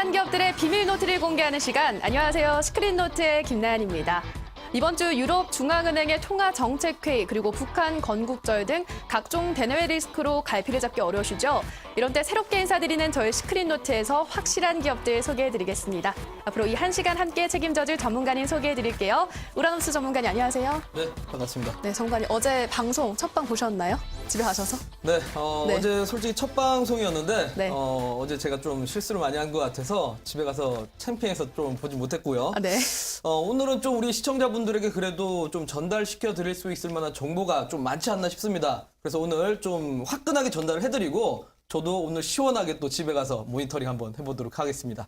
확실한 기업들의 비밀 노트를 공개하는 시간. 안녕하세요. 스크린노트의 김나연입니다. 이번 주 유럽 중앙은행의 통화정책회의 그리고 북한 건국절 등 각종 대내외 리스크로 갈피를 잡기 어려우시죠? 이런 때 새롭게 인사드리는 저희 스크린노트에서 확실한 기업들 소개해드리겠습니다. 앞으로 이 1시간 함께 책임져줄 전문가님 소개해드릴게요. 우라노스 전문가님 안녕하세요. 네, 반갑습니다. 네, 전문가님 어제 방송 첫방 보셨나요? 집에 가셔서? 네, 네. 어제 솔직히 첫 방송이었는데 네. 어제 제가 좀 실수를 많이 한 것 같아서 집에 가서 창피해서 좀 보지 못했고요. 네. 오늘은 좀 우리 시청자분들에게 그래도 좀 전달시켜 드릴 수 있을 만한 정보가 좀 많지 않나 싶습니다. 그래서 오늘 좀 화끈하게 전달을 해드리고 저도 오늘 시원하게 또 집에 가서 모니터링 한번 해보도록 하겠습니다.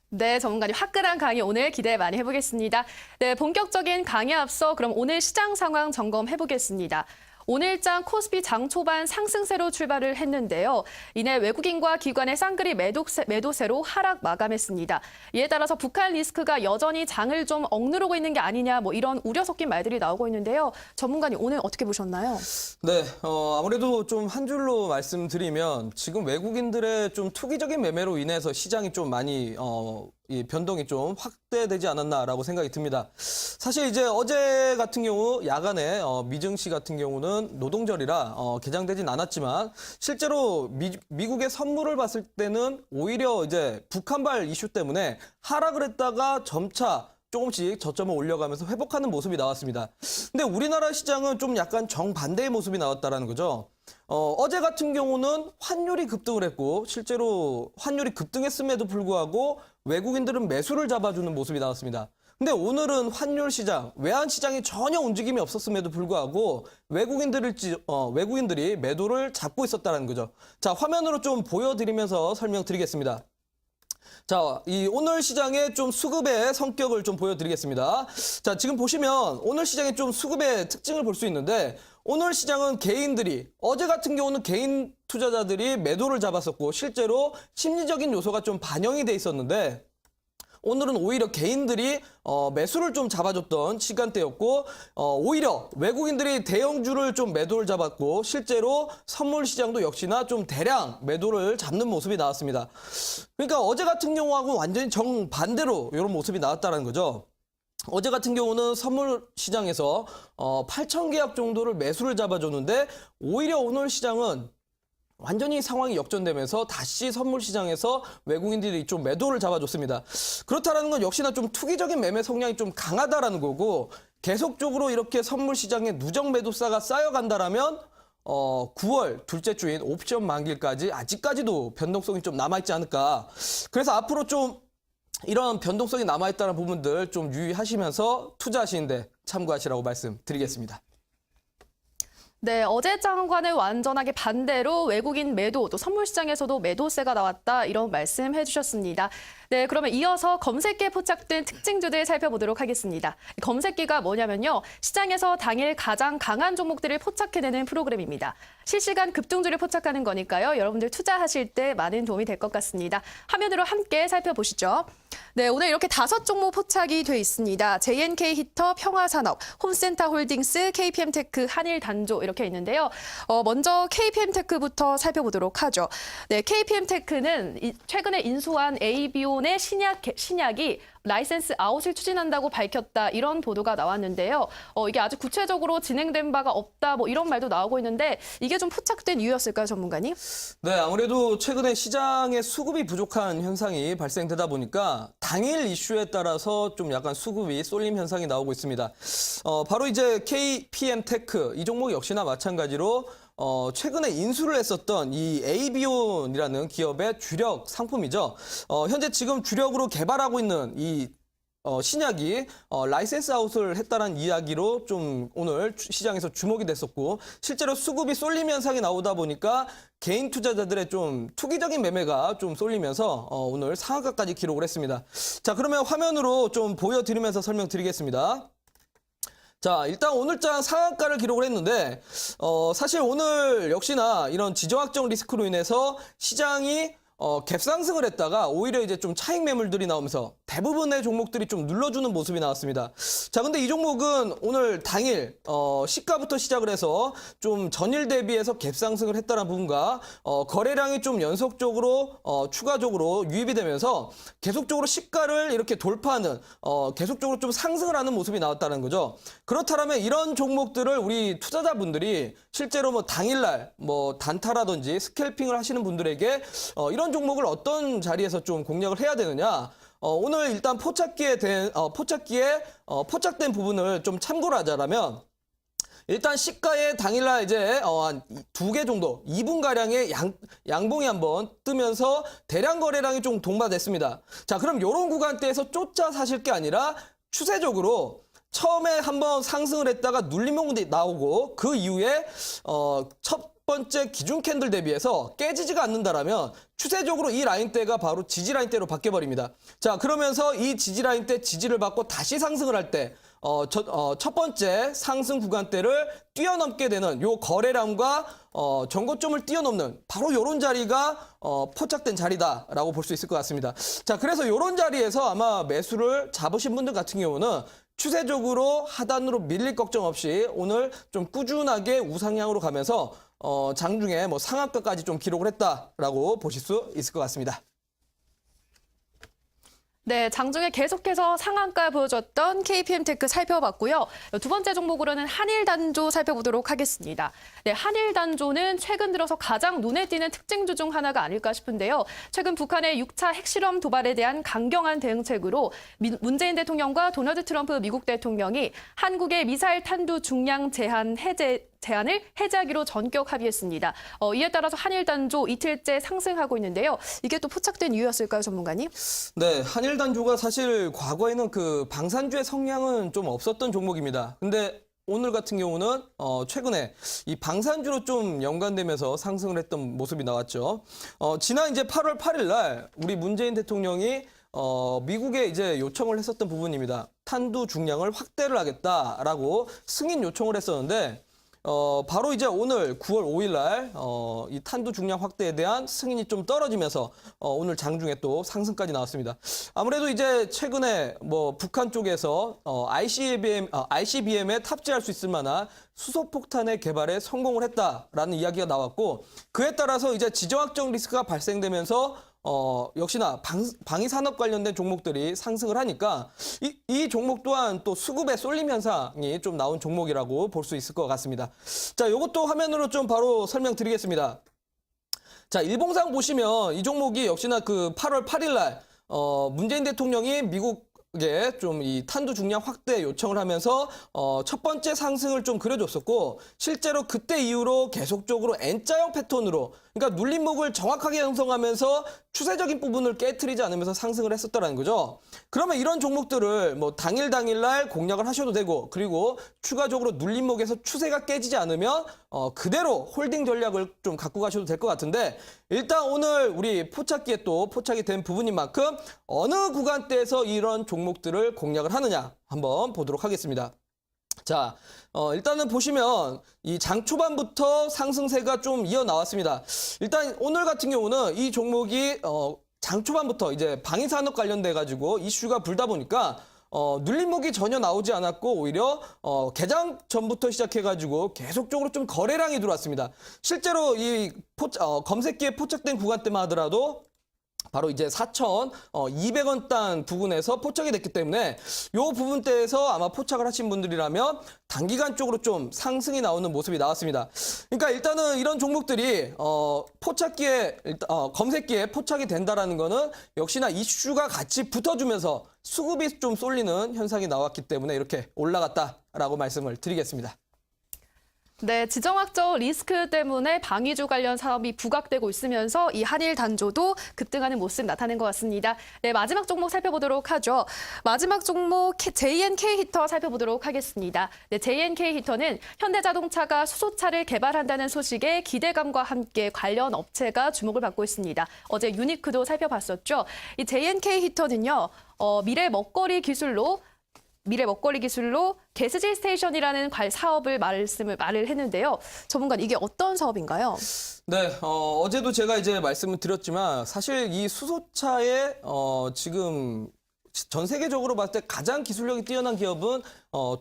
네, 전문가님 화끈한 강의 오늘 기대 많이 해보겠습니다. 네, 본격적인 강의 앞서 그럼 오늘 시장 상황 점검해보겠습니다. 오늘장 코스피 장 초반 상승세로 출발을 했는데요. 이내 외국인과 기관의 쌍끌이 매도세로 하락 마감했습니다. 이에 따라서 북한 리스크가 여전히 장을 좀 억누르고 있는 게 아니냐 뭐 이런 우려 섞인 말들이 나오고 있는데요. 전문가님 오늘 어떻게 보셨나요? 네, 아무래도 좀 한 줄로 말씀드리면 지금 외국인들의 좀 투기적인 매매로 인해서 시장이 좀 많이 이 변동이 좀 확대되지 않았나라고 생각이 듭니다. 사실 이제 어제 같은 경우 야간에 미증시 같은 경우는 노동절이라 개장되진 않았지만 실제로 미국의 선물을 봤을 때는 오히려 이제 북한발 이슈 때문에 하락을 했다가 점차 조금씩 저점을 올려가면서 회복하는 모습이 나왔습니다. 근데 우리나라 시장은 좀 약간 정반대의 모습이 나왔다라는 거죠. 어제 같은 경우는 환율이 급등을 했고 실제로 환율이 급등했음에도 불구하고 외국인들은 매수를 잡아주는 모습이 나왔습니다. 근데 오늘은 환율 시장, 외환 시장이 전혀 움직임이 없었음에도 불구하고 외국인들이 매도를 잡고 있었다는 거죠. 자, 화면으로 좀 보여드리면서 설명드리겠습니다. 자, 이 오늘 시장의 좀 수급의 성격을 좀 보여드리겠습니다. 자, 지금 보시면 오늘 시장의 좀 수급의 특징을 볼 수 있는데 오늘 시장은 개인들이 어제 같은 경우는 개인 투자자들이 매도를 잡았었고 실제로 심리적인 요소가 좀 반영이 돼 있었는데 오늘은 오히려 개인들이 매수를 좀 잡아줬던 시간대였고 오히려 외국인들이 대형주를 좀 매도를 잡았고 실제로 선물 시장도 역시나 좀 대량 매도를 잡는 모습이 나왔습니다. 그러니까 어제 같은 경우하고는 완전히 정반대로 이런 모습이 나왔다는 거죠. 어제 같은 경우는 선물 시장에서 8천 계약 정도를 매수를 잡아줬는데 오히려 오늘 시장은 완전히 상황이 역전되면서 다시 선물 시장에서 외국인들이 좀 매도를 잡아줬습니다. 그렇다는 건 역시나 좀 투기적인 매매 성향이 좀 강하다라는 거고 계속적으로 이렇게 선물 시장에 누적 매도사가 쌓여간다라면 9월 둘째 주인 옵션 만기까지 아직까지도 변동성이 좀 남아있지 않을까. 그래서 앞으로 좀 이런 변동성이 남아있다는 부분들 좀 유의하시면서 투자하시는데 참고하시라고 말씀드리겠습니다. 네, 어제 장과는 완전하게 반대로 외국인 매도, 또 선물 시장에서도 매도세가 나왔다 이런 말씀 해주셨습니다. 네, 그러면 이어서 검색기에 포착된 특징주들 살펴보도록 하겠습니다. 검색기가 뭐냐면요, 시장에서 당일 가장 강한 종목들을 포착해내는 프로그램입니다. 실시간 급등주를 포착하는 거니까요, 여러분들 투자하실 때 많은 도움이 될 것 같습니다. 화면으로 함께 살펴보시죠. 네, 오늘 이렇게 5종목 포착이 돼 있습니다. JNK 히터, 평화산업, 홈센터 홀딩스, KPM테크, 한일단조 이렇게 있는데요. 먼저 KPM테크부터 살펴보도록 하죠. 네, KPM테크는 최근에 인수한 AB온의 신약이 라이센스 아웃을 추진한다고 밝혔다 이런 보도가 나왔는데요. 이게 아주 구체적으로 진행된 바가 없다 뭐 이런 말도 나오고 있는데 이게 좀 포착된 이유였을까요, 전문가님? 네, 아무래도 최근에 시장에 수급이 부족한 현상이 발생되다 보니까 당일 이슈에 따라서 좀 약간 수급이 쏠림 현상이 나오고 있습니다. 바로 이제 KPM테크 이 종목 역시나 마찬가지로 최근에 인수를 했었던 이 AB온이라는 기업의 주력 상품이죠. 현재 지금 주력으로 개발하고 있는 이 신약이 라이센스 아웃을 했다는 이야기로 좀 오늘 시장에서 주목이 됐었고 실제로 수급이 쏠림 현상이 나오다 보니까 개인 투자자들의 좀 투기적인 매매가 좀 쏠리면서 오늘 상한가까지 기록을 했습니다. 자, 그러면 화면으로 좀 보여드리면서 설명드리겠습니다. 자, 일단 오늘장 상한가를 기록을 했는데 사실 오늘 역시나 이런 지정학적 리스크로 인해서 시장이 갭 상승을 했다가 오히려 이제 좀 차익 매물들이 나오면서 대부분의 종목들이 좀 눌러주는 모습이 나왔습니다. 자, 근데 이 종목은 오늘 당일 시가부터 시작을 해서 좀 전일 대비해서 갭 상승을 했다는 부분과 거래량이 좀 연속적으로 추가적으로 유입이 되면서 계속적으로 시가를 이렇게 돌파하는 계속적으로 좀 상승을 하는 모습이 나왔다는 거죠. 그렇다면 이런 종목들을 우리 투자자분들이 실제로 뭐 당일날 뭐 단타라든지 스캘핑을 하시는 분들에게 이런 종목을 어떤 자리에서 좀 공략을 해야 되느냐? 오늘 일단 포착기에 포착된 부분을 좀 참고를 하자라면 일단 시가에 당일날 이제 한 2개 정도 2분가량의 양봉이 한번 뜨면서 대량 거래량이 좀 동반됐습니다. 자, 그럼 이런 구간대에서 쫓아 사실 게 아니라 추세적으로 처음에 한번 상승을 했다가 눌림목이 나오고 그 이후에 첫 번째 기준 캔들 대비해서 깨지지가 않는다라면 추세적으로 이 라인대가 바로 지지 라인대로 바뀌어버립니다. 자, 그러면서 이 지지 라인대 지지를 받고 다시 상승을 할 때 첫 번째 상승 구간대를 뛰어넘게 되는 요 거래량과 전고점을 뛰어넘는 바로 요런 자리가 포착된 자리다라고 볼 수 있을 것 같습니다. 자, 그래서 요런 자리에서 아마 매수를 잡으신 분들 같은 경우는 추세적으로 하단으로 밀릴 걱정 없이 오늘 좀 꾸준하게 우상향으로 가면서 장중에 뭐 상한가까지 좀 기록을 했다라고 보실 수 있을 것 같습니다. 네, 장중에 계속해서 상한가 보여줬던 KPM테크 살펴봤고요. 두 번째 종목으로는 한일단조 살펴보도록 하겠습니다. 네, 한일단조는 최근 들어서 가장 눈에 띄는 특징주 중 하나가 아닐까 싶은데요. 최근 북한의 6차 핵실험 도발에 대한 강경한 대응책으로 문재인 대통령과 도널드 트럼프 미국 대통령이 한국의 미사일 탄두 중량 제한을 해제하기로 전격 합의했습니다. 이에 따라서 한일단조 이틀째 상승하고 있는데요. 이게 또 포착된 이유였을까요, 전문가님? 네, 한일단조가 사실 과거에는 그 방산주의 성향은 좀 없었던 종목입니다. 근데 오늘 같은 경우는 최근에 이 방산주로 좀 연관되면서 상승을 했던 모습이 나왔죠. 지난 이제 8월 8일 날 우리 문재인 대통령이 미국에 이제 요청을 했었던 부분입니다. 탄두 중량을 확대를 하겠다라고 승인 요청을 했었는데 바로 이제 오늘 9월 5일 날 이 탄두 중량 확대에 대한 승인이 좀 떨어지면서 오늘 장중에 또 상승까지 나왔습니다. 아무래도 이제 최근에 뭐 북한 쪽에서 ICBM에 탑재할 수 있을 만한 수소폭탄의 개발에 성공을 했다라는 이야기가 나왔고 그에 따라서 이제 지정학적 리스크가 발생되면서 역시나 방위산업 관련된 종목들이 상승을 하니까 이 종목 또한 또 수급의 쏠림 현상이 좀 나온 종목이라고 볼 수 있을 것 같습니다. 자, 이것도 화면으로 좀 바로 설명드리겠습니다. 자, 일봉상 보시면 이 종목이 역시나 그 8월 8일 날 문재인 대통령이 미국에 좀 이 탄두 중량 확대 요청을 하면서 첫 번째 상승을 좀 그려줬었고 실제로 그때 이후로 계속적으로 N자형 패턴으로 그러니까 눌림목을 정확하게 형성하면서 추세적인 부분을 깨트리지 않으면서 상승을 했었다는 거죠. 그러면 이런 종목들을 뭐 당일날 공략을 하셔도 되고 그리고 추가적으로 눌림목에서 추세가 깨지지 않으면 그대로 홀딩 전략을 좀 갖고 가셔도 될 것 같은데 일단 오늘 우리 포착기에 또 포착이 된 부분인 만큼 어느 구간대에서 이런 종목들을 공략을 하느냐 한번 보도록 하겠습니다. 자, 일단은 보시면 이 장 초반부터 상승세가 좀 이어나왔습니다. 일단 오늘 같은 경우는 이 종목이 장 초반부터 이제 방위산업 관련돼 가지고 이슈가 불다 보니까 눌림목이 전혀 나오지 않았고 오히려 개장 전부터 시작해 가지고 계속적으로 좀 거래량이 들어왔습니다. 실제로 이 검색기에 포착된 구간대만 하더라도 바로 이제 4,200원 단 부근에서 포착이 됐기 때문에 이 부분대에서 아마 포착을 하신 분들이라면 단기간적으로 좀 상승이 나오는 모습이 나왔습니다. 그러니까 일단은 이런 종목들이 검색기에 포착이 된다라는 거는 역시나 이슈가 같이 붙어주면서 수급이 좀 쏠리는 현상이 나왔기 때문에 이렇게 올라갔다라고 말씀을 드리겠습니다. 네, 지정학적 리스크 때문에 방위주 관련 사업이 부각되고 있으면서 이 한일 단조도 급등하는 모습 나타낸 것 같습니다. 네, 마지막 종목 살펴보도록 하죠. 마지막 종목 JNK 히터 살펴보도록 하겠습니다. 네, JNK 히터는 현대자동차가 수소차를 개발한다는 소식에 기대감과 함께 관련 업체가 주목을 받고 있습니다. 어제 유니크도 살펴봤었죠. 이 JNK 히터는요, 미래 먹거리 기술로 미래 먹거리 기술로 게스질 스테이션이라는 사업을 말을 했는데요. 전문가는 이게 어떤 사업인가요? 네, 어제도 제가 이제 말씀을 드렸지만 사실 이 수소차의 지금 전 세계적으로 봤을 때 가장 기술력이 뛰어난 기업은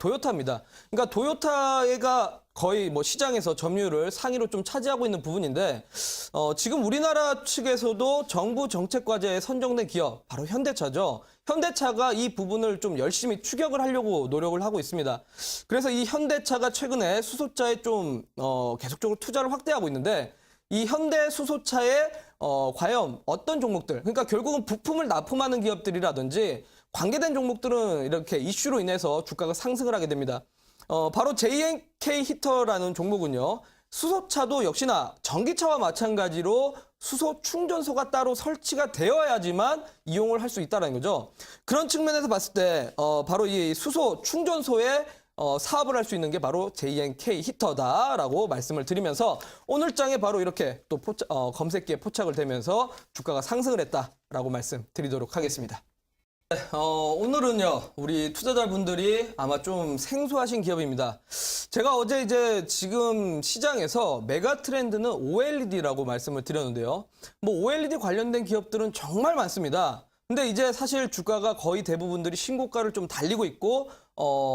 도요타입니다. 그러니까 도요타가 거의 뭐 시장에서 점유율을 상위로 좀 차지하고 있는 부분인데 지금 우리나라 측에서도 정부 정책 과제에 선정된 기업 바로 현대차죠. 현대차가 이 부분을 좀 열심히 추격을 하려고 노력을 하고 있습니다. 그래서 이 현대차가 최근에 수소차에 좀 계속적으로 투자를 확대하고 있는데 이 현대 수소차에 과연 어떤 종목들, 그러니까 결국은 부품을 납품하는 기업들이라든지 관계된 종목들은 이렇게 이슈로 인해서 주가가 상승을 하게 됩니다. 바로 JNK 히터라는 종목은요. 수소차도 역시나 전기차와 마찬가지로 수소 충전소가 따로 설치가 되어야지만 이용을 할 수 있다는 거죠. 그런 측면에서 봤을 때 바로 이 수소 충전소에 사업을 할 수 있는 게 바로 JNK 히터다라고 말씀을 드리면서 오늘 장에 바로 이렇게 또 검색기에 포착을 되면서 주가가 상승을 했다라고 말씀드리도록 하겠습니다. 네, 오늘은요, 우리 투자자분들이 아마 좀 생소하신 기업입니다. 제가 어제 이제 지금 시장에서 메가 트렌드는 OLED라고 말씀을 드렸는데요. 뭐 OLED 관련된 기업들은 정말 많습니다. 근데 이제 사실 주가가 거의 대부분들이 신고가를 좀 달리고 있고,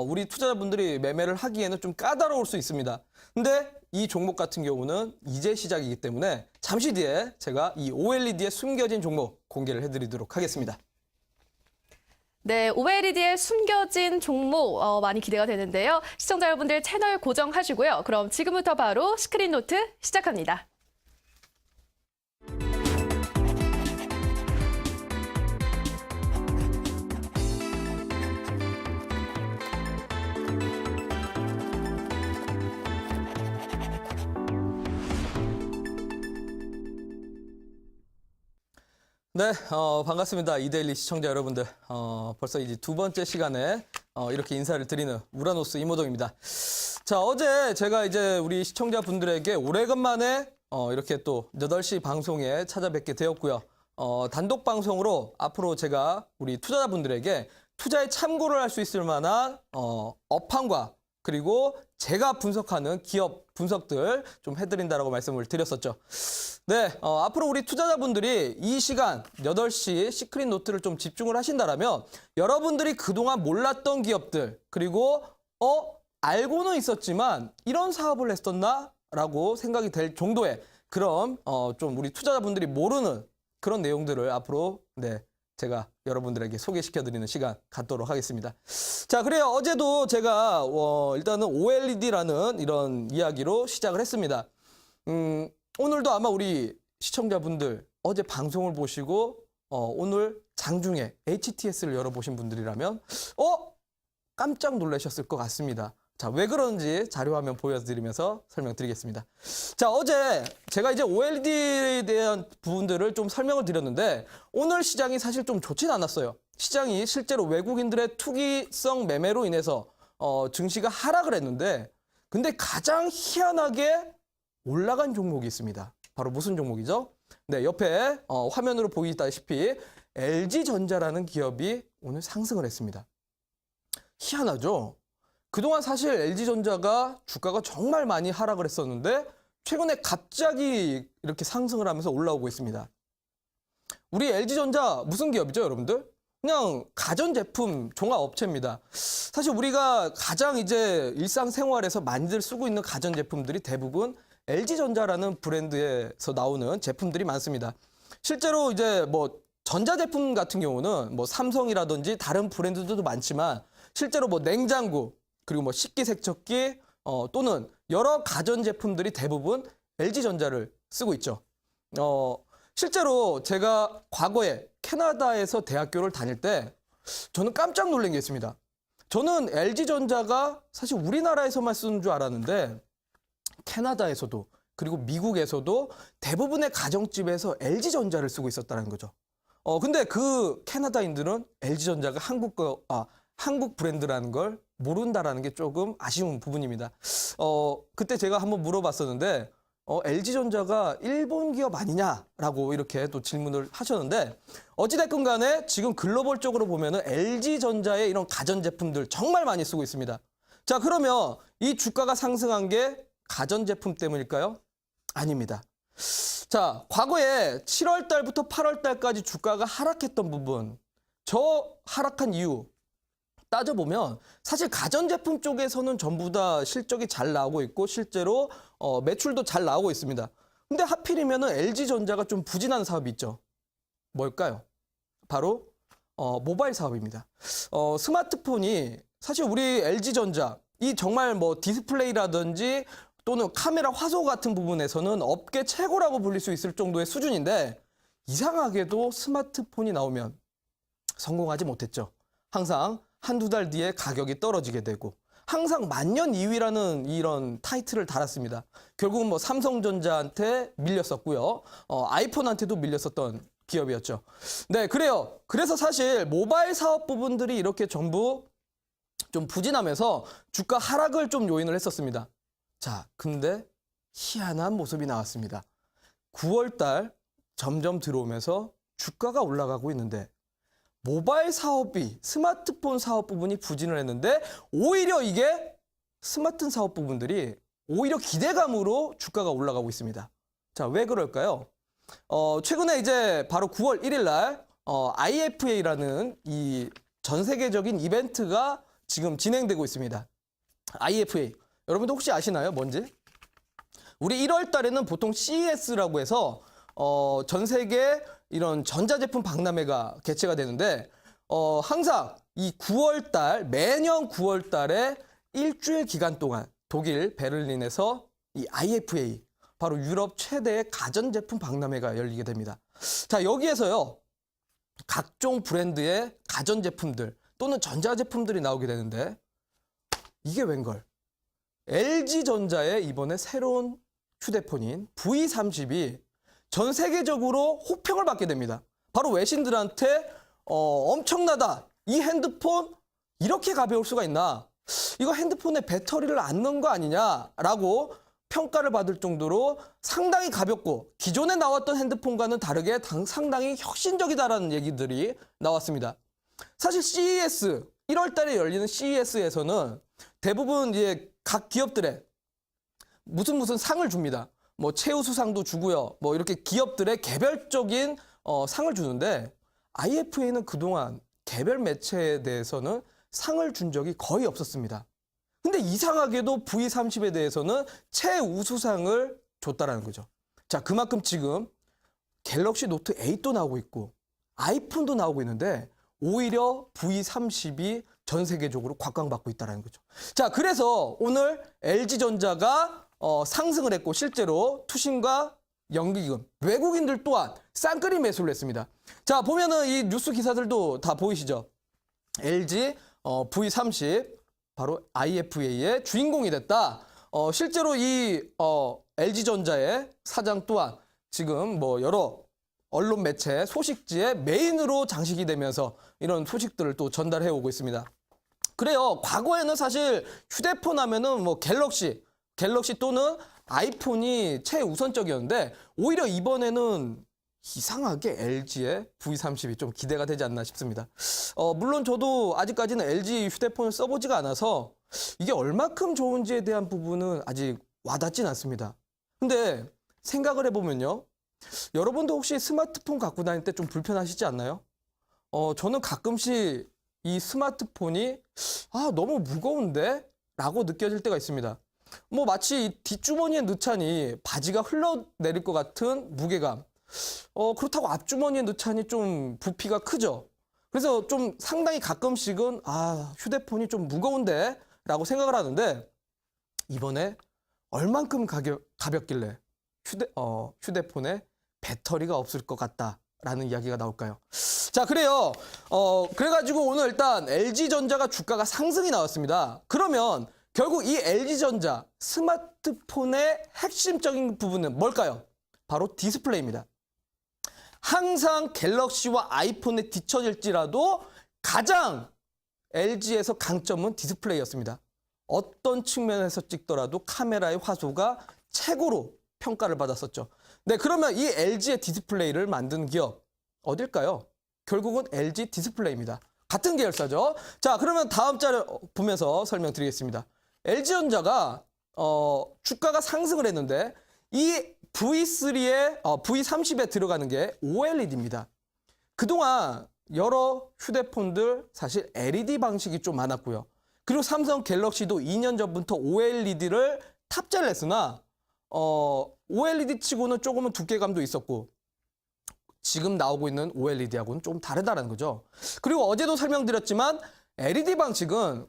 우리 투자자분들이 매매를 하기에는 좀 까다로울 수 있습니다. 근데 이 종목 같은 경우는 이제 시작이기 때문에 잠시 뒤에 제가 이 OLED의 숨겨진 종목 공개를 해드리도록 하겠습니다. 네, OLED의 숨겨진 종목 많이 기대가 되는데요. 시청자 여러분들 채널 고정하시고요. 그럼 지금부터 바로 스크린 노트 시작합니다. 네, 반갑습니다. 이데일리 시청자 여러분들. 벌써 이제 두 번째 시간에 이렇게 인사를 드리는 우라노스 이모동입니다. 자, 어제 제가 이제 우리 시청자분들에게 오래간만에 이렇게 또 8시 방송에 찾아뵙게 되었고요. 단독 방송으로 앞으로 제가 우리 투자자분들에게 투자에 참고를 할 수 있을 만한 업황과 그리고 제가 분석하는 기업 분석들 좀 해드린다라고 말씀을 드렸었죠. 네, 앞으로 우리 투자자분들이 이 시간 8시 시크릿 노트를 좀 집중을 하신다라면 여러분들이 그동안 몰랐던 기업들 그리고 알고는 있었지만 이런 사업을 했었나? 라고 생각이 될 정도의 그런 좀 우리 투자자분들이 모르는 그런 내용들을 앞으로 네, 제가 여러분들에게 소개시켜드리는 시간 갖도록 하겠습니다. 자, 그래요. 어제도 제가 일단은 OLED라는 이런 이야기로 시작을 했습니다. 오늘도 아마 우리 시청자분들 어제 방송을 보시고 오늘 장중에 HTS를 열어보신 분들이라면 깜짝 놀라셨을 것 같습니다. 자, 왜 그런지 자료화면 보여드리면서 설명드리겠습니다. 자, 어제 제가 이제 OLED에 대한 부분들을 좀 설명을 드렸는데 오늘 시장이 사실 좀 좋진 않았어요. 시장이 실제로 외국인들의 투기성 매매로 인해서 증시가 하락을 했는데 근데 가장 희한하게 올라간 종목이 있습니다. 바로 무슨 종목이죠? 네, 옆에 화면으로 보이다시피 LG전자라는 기업이 오늘 상승을 했습니다. 희한하죠? 그동안 사실 LG전자가 주가가 정말 많이 하락을 했었는데 최근에 갑자기 이렇게 상승을 하면서 올라오고 있습니다. 우리 LG전자 무슨 기업이죠, 여러분들? 그냥 가전제품 종합업체입니다. 사실 우리가 가장 이제 일상생활에서 많이들 쓰고 있는 가전제품들이 대부분 LG전자라는 브랜드에서 나오는 제품들이 많습니다. 실제로 이제 뭐 전자제품 같은 경우는 뭐 삼성이라든지 다른 브랜드들도 많지만 실제로 뭐 냉장고 그리고 뭐 식기세척기 또는 여러 가전제품들이 대부분 LG전자를 쓰고 있죠. 실제로 제가 과거에 캐나다에서 대학교를 다닐 때 저는 깜짝 놀란 게 있습니다. 저는 LG전자가 사실 우리나라에서만 쓰는 줄 알았는데 캐나다에서도 그리고 미국에서도 대부분의 가정집에서 LG전자를 쓰고 있었다는 거죠. 근데 그 캐나다인들은 LG전자가 한국 브랜드라는 걸 모른다라는 게 조금 아쉬운 부분입니다. 그때 제가 한번 물어봤었는데 LG전자가 일본 기업 아니냐라고 이렇게 또 질문을 하셨는데 어찌됐건 간에 지금 글로벌적으로 보면은 LG전자의 이런 가전제품들 정말 많이 쓰고 있습니다. 자, 그러면 이 주가가 상승한 게 가전제품 때문일까요? 아닙니다. 자, 과거에 7월 달부터 8월 달까지 주가가 하락했던 부분, 저 하락한 이유 따져보면 사실 가전제품 쪽에서는 전부 다 실적이 잘 나오고 있고 실제로 매출도 잘 나오고 있습니다. 근데 하필이면은 LG전자가 좀 부진한 사업이 있죠. 뭘까요? 바로 모바일 사업입니다. 스마트폰이 사실 우리 LG전자 이 정말 뭐 디스플레이라든지 또는 카메라 화소 같은 부분에서는 업계 최고라고 불릴 수 있을 정도의 수준인데 이상하게도 스마트폰이 나오면 성공하지 못했죠. 항상 한두 달 뒤에 가격이 떨어지게 되고 항상 만년 2위라는 이런 타이틀을 달았습니다. 결국은 뭐 삼성전자한테 밀렸었고요. 아이폰한테도 밀렸었던 기업이었죠. 네, 그래요. 그래서 사실 모바일 사업 부분들이 이렇게 전부 좀 부진하면서 주가 하락을 좀 요인을 했었습니다. 자, 근데 희한한 모습이 나왔습니다. 9월 달 점점 들어오면서 주가가 올라가고 있는데 모바일 사업이 스마트폰 사업 부분이 부진을 했는데 오히려 이게 스마트 사업 부분들이 오히려 기대감으로 주가가 올라가고 있습니다. 자, 왜 그럴까요? 최근에 이제 바로 9월 1일 날 IFA라는 이 전 세계적인 이벤트가 지금 진행되고 있습니다. IFA. 여러분도 혹시 아시나요? 뭔지? 우리 1월 달에는 보통 CES라고 해서 전 세계 이런 전자제품 박람회가 개최가 되는데 항상 이 9월 달 매년 9월 달에 일주일 기간 동안 독일 베를린에서 이 IFA 바로 유럽 최대의 가전제품 박람회가 열리게 됩니다. 자, 여기에서요. 각종 브랜드의 가전제품들 또는 전자제품들이 나오게 되는데 이게 웬걸? LG전자의 이번에 새로운 휴대폰인 V30이 전 세계적으로 호평을 받게 됩니다. 바로 외신들한테 엄청나다. 이 핸드폰 이렇게 가벼울 수가 있나? 이거 핸드폰에 배터리를 안 넣은 거 아니냐라고 평가를 받을 정도로 상당히 가볍고 기존에 나왔던 핸드폰과는 다르게 상당히 혁신적이다라는 얘기들이 나왔습니다. 사실 CES 1월 달에 열리는 CES에서는 대부분 이제 각 기업들의 무슨 상을 줍니다. 뭐 최우수상도 주고요. 뭐 이렇게 기업들의 개별적인 상을 주는데 IFA는 그동안 개별 매체에 대해서는 상을 준 적이 거의 없었습니다. 근데 이상하게도 V30에 대해서는 최우수상을 줬다라는 거죠. 자, 그만큼 지금 갤럭시 노트 8도 나오고 있고 아이폰도 나오고 있는데 오히려 V30이 전 세계적으로 곽광받고 있다는 거죠. 자, 그래서 오늘 LG전자가 상승을 했고 실제로 투신과 연기금, 외국인들 또한 쌍끌이 매수를 했습니다. 자, 보면은 이 뉴스 기사들도 다 보이시죠? LG V30 바로 IFA의 주인공이 됐다. 실제로 이 LG전자의 사장 또한 지금 뭐 여러 언론 매체 소식지의 메인으로 장식이 되면서 이런 소식들을 또 전달해 오고 있습니다. 그래요. 과거에는 사실 휴대폰 하면은 뭐 갤럭시 또는 아이폰이 최우선적이었는데 오히려 이번에는 이상하게 LG의 V30이 좀 기대가 되지 않나 싶습니다. 물론 저도 아직까지는 LG 휴대폰을 써보지가 않아서 이게 얼마큼 좋은지에 대한 부분은 아직 와닿진 않습니다. 근데 생각을 해보면요. 여러분도 혹시 스마트폰 갖고 다닐 때 좀 불편하시지 않나요? 저는 가끔씩 이 스마트폰이 너무 무거운데? 라고 느껴질 때가 있습니다. 뭐 마치 뒷주머니에 넣자니 바지가 흘러내릴 것 같은 무게감. 그렇다고 앞주머니에 넣자니 좀 부피가 크죠. 그래서 좀 상당히 가끔씩은 휴대폰이 좀 무거운데? 라고 생각을 하는데 이번에 얼만큼 가볍길래 휴대폰에 배터리가 없을 것 같다라는 이야기가 나올까요? 자, 그래요. 그래가지고 오늘 일단 LG전자가 주가가 상승이 나왔습니다. 그러면 결국 이 LG전자 스마트폰의 핵심적인 부분은 뭘까요? 바로 디스플레이입니다. 항상 갤럭시와 아이폰에 뒤처질지라도 가장 LG에서 강점은 디스플레이였습니다. 어떤 측면에서 찍더라도 카메라의 화소가 최고로 평가를 받았었죠. 네, 그러면 이 LG의 디스플레이를 만든 기업 어딜까요? 결국은 LG 디스플레이입니다. 같은 계열사죠. 자, 그러면 다음 자료 보면서 설명드리겠습니다. LG전자가 주가가 상승을 했는데 이 V30에 들어가는 게 OLED입니다. 그동안 여러 휴대폰들 사실 LED 방식이 좀 많았고요. 그리고 삼성 갤럭시도 2년 전부터 OLED를 탑재를 했으나 OLED 치고는 조금은 두께감도 있었고 지금 나오고 있는 OLED하고는 좀 다르다는 거죠. 그리고 어제도 설명드렸지만 LED 방식은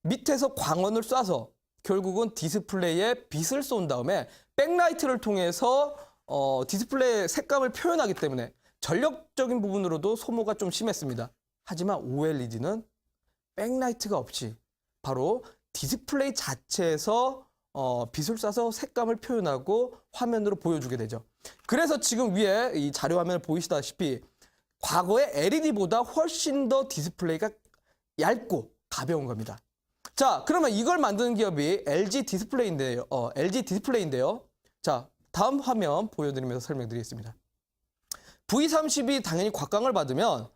밑에서 광원을 쏴서 결국은 디스플레이에 빛을 쏜 다음에 백라이트를 통해서 디스플레이 색감을 표현하기 때문에 전력적인 부분으로도 소모가 좀 심했습니다. 하지만 OLED는 백라이트가 없이 바로 디스플레이 자체에서 빛을 쏴서 색감을 표현하고 화면으로 보여주게 되죠. 그래서 지금 위에 이 자료 화면을 보이시다시피 과거의 LED보다 훨씬 더 디스플레이가 얇고 가벼운 겁니다. 자, 그러면 이걸 만드는 기업이 LG 디스플레이인데요. 자, 다음 화면 보여드리면서 설명드리겠습니다. V30이 당연히 곽광을 받으면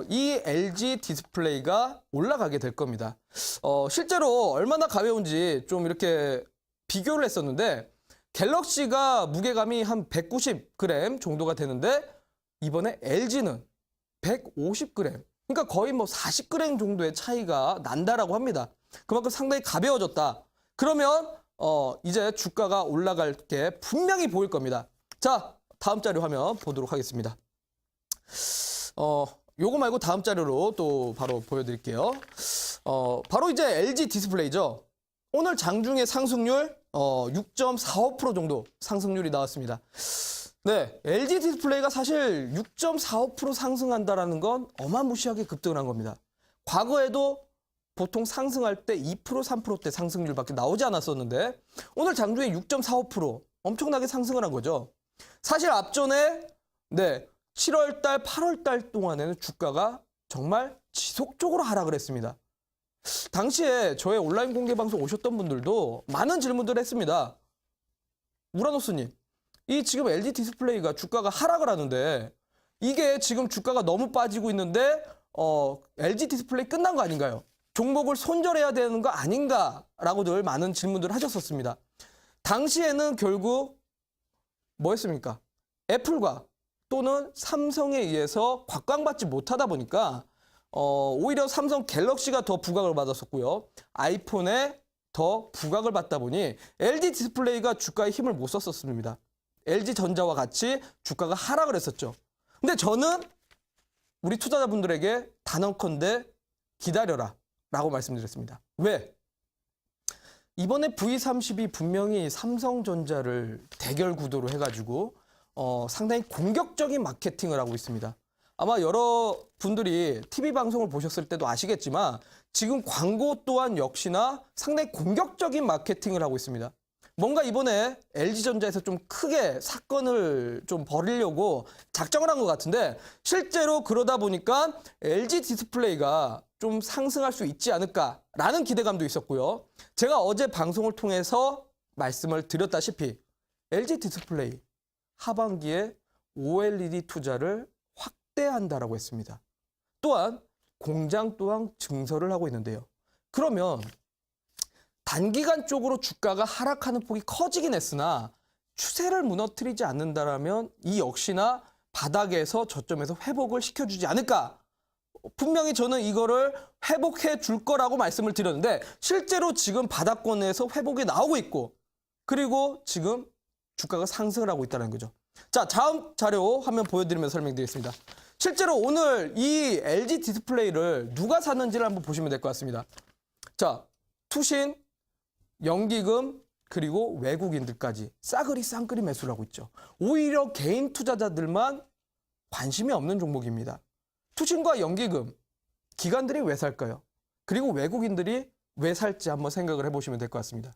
이 LG 디스플레이가 올라가게 될 겁니다. 실제로 얼마나 가벼운지 좀 이렇게 비교를 했었는데 갤럭시가 무게감이 한 190g 정도가 되는데 이번에 LG는 150g. 그러니까 거의 뭐 40g 정도의 차이가 난다라고 합니다. 그만큼 상당히 가벼워졌다. 그러면 이제 주가가 올라갈 게 분명히 보일 겁니다. 자, 다음 자료 화면 보도록 하겠습니다. 요거 말고 다음 자료로 또 바로 보여드릴게요. 바로 이제 LG 디스플레이죠. 오늘 장중에 상승률 6.45% 정도 상승률이 나왔습니다. 네, LG 디스플레이가 사실 6.45% 상승한다라는 건 어마무시하게 급등을 한 겁니다. 과거에도 보통 상승할 때 2%, 3%대 상승률밖에 나오지 않았었는데 오늘 장중에 6.45% 엄청나게 상승을 한 거죠. 사실 앞전에 7월 달, 8월 달 동안에는 주가가 정말 지속적으로 하락을 했습니다. 당시에 저의 온라인 공개 방송 오셨던 분들도 많은 질문들을 했습니다. 우라노스님, 이 지금 LG 디스플레이가 주가가 하락을 하는데 이게 지금 주가가 너무 빠지고 있는데 LG 디스플레이 끝난 거 아닌가요? 종목을 손절해야 되는 거 아닌가라고들 많은 질문들을 하셨었습니다. 당시에는 결국 뭐였습니까? 애플과 또는 삼성에 의해서 곽광받지 못하다 보니까 오히려 삼성 갤럭시가 더 부각을 받았었고요. 아이폰에 더 부각을 받다 보니 LG 디스플레이가 주가에 힘을 못 썼었습니다. LG전자와 같이 주가가 하락을 했었죠. 근데 저는 우리 투자자분들에게 단언컨대 기다려라 라고 말씀드렸습니다. 왜? 이번에 V30이 분명히 삼성전자를 대결 구도로 해가지고 상당히 공격적인 마케팅을 하고 있습니다. 아마 여러분들이 TV 방송을 보셨을 때도 아시겠지만 지금 광고 또한 역시나 상당히 공격적인 마케팅을 하고 있습니다. 뭔가 이번에 LG전자에서 좀 크게 사건을 좀 벌이려고 작정을 한 것 같은데 실제로 그러다 보니까 LG 디스플레이가 좀 상승할 수 있지 않을까라는 기대감도 있었고요. 제가 어제 방송을 통해서 말씀을 드렸다시피 LG 디스플레이 하반기에 OLED 투자를 확대한다라고 했습니다. 또한 공장 또한 증설을 하고 있는데요. 그러면 단기간적으로 주가가 하락하는 폭이 커지긴 했으나 추세를 무너뜨리지 않는다라면 이 역시나 바닥에서 저점에서 회복을 시켜주지 않을까. 분명히 저는 이거를 회복해 줄 거라고 말씀을 드렸는데 실제로 지금 바닥권에서 회복이 나오고 있고 그리고 지금 주가가 상승을 하고 있다는 거죠. 자, 다음 자료 화면 보여드리면서 설명드리겠습니다. 실제로 오늘 이 LG 디스플레이를 누가 샀는지를 한번 보시면 될 것 같습니다. 자, 투신, 연기금, 그리고 외국인들까지 싸그리 쌍그리 매수를 하고 있죠. 오히려 개인 투자자들만 관심이 없는 종목입니다. 투신과 연기금, 기관들이 왜 살까요? 그리고 외국인들이 왜 살지 한번 생각을 해보시면 될 것 같습니다.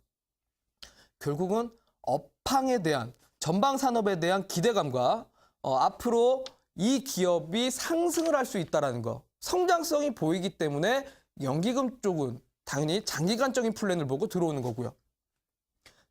결국은 업황에 대한, 전방 산업에 대한 기대감과 앞으로 이 기업이 상승을 할 수 있다는 거, 성장성이 보이기 때문에 연기금 쪽은 당연히 장기간적인 플랜을 보고 들어오는 거고요.